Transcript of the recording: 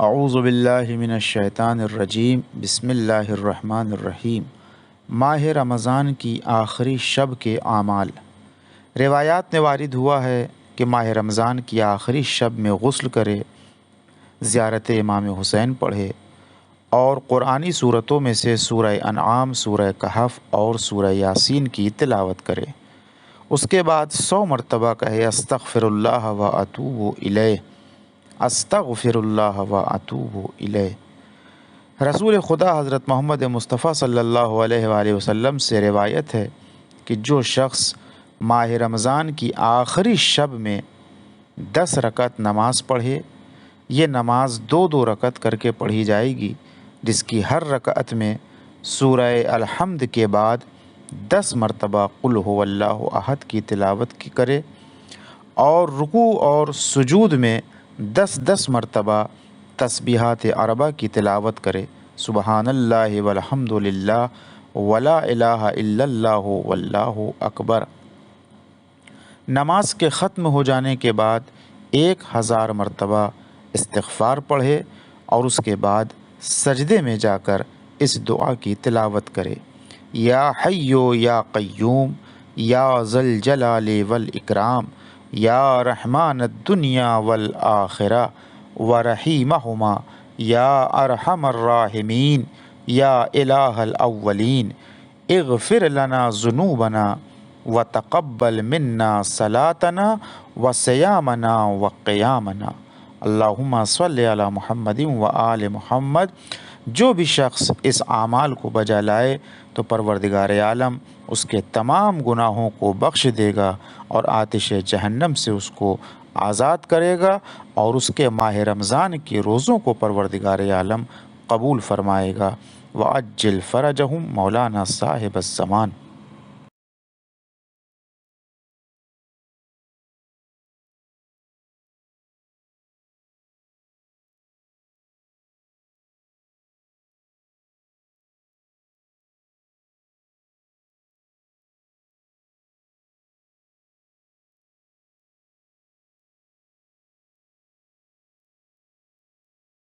اعوذ باللہ من الشیطان الرجیم بسم اللہ الرحمن الرحیم۔ ماہ رمضان کی آخری شب کے اعمال۔ روایات میں وارد ہوا ہے کہ ماہ رمضان کی آخری شب میں غسل کرے، زیارت امام حسین پڑھے اور قرآنی صورتوں میں سے سورہ انعام، سورہ کہف اور سورہ یاسین کی تلاوت کرے۔ اس کے بعد 100 مرتبہ کہے استغفر اللہ و اتوب الیہ، استغفر اللہ و اتوب الیہ۔ رسول خدا حضرت محمد مصطفیٰ صلی اللہ علیہ وآلہ وسلم سے روایت ہے کہ جو شخص ماہ رمضان کی آخری شب میں 10 رکعت نماز پڑھے، یہ نماز 2 رکعت کر کے پڑھی جائے گی، جس کی ہر رکعت میں سورہ الحمد کے بعد 10 مرتبہ قل هو اللہ احد کی تلاوت کرے اور رکوع اور سجود میں 10 مرتبہ تسبیحات اربع کی تلاوت کرے، سبحان اللہ والحمد للہ ولا الہ الا اللہ واللہ اکبر۔ نماز کے ختم ہو جانے کے بعد 1000 مرتبہ استغفار پڑھے اور اس کے بعد سجدے میں جا کر اس دعا کی تلاوت کرے، یا حیو یا قیوم یا ذل جلال والاکرام یا رحمان الدنیا والآخرہ ورحیمہما یا ارحم الراحمین یا الہ الاولین اغفر لنا ذنوبنا وتقبل منا صلاتنا وصیامنا وقیامنا، اللہم صلی علی محمد وآل محمد۔ جو بھی شخص اس اعمال کو بجا لائے تو پروردگار عالم اس کے تمام گناہوں کو بخش دے گا اور آتش جہنم سے اس کو آزاد کرے گا، اور اس کے ماہ رمضان کے روزوں کو پروردگار عالم قبول فرمائے گا۔ وعجل فرجہم مولانا صاحب الزمان۔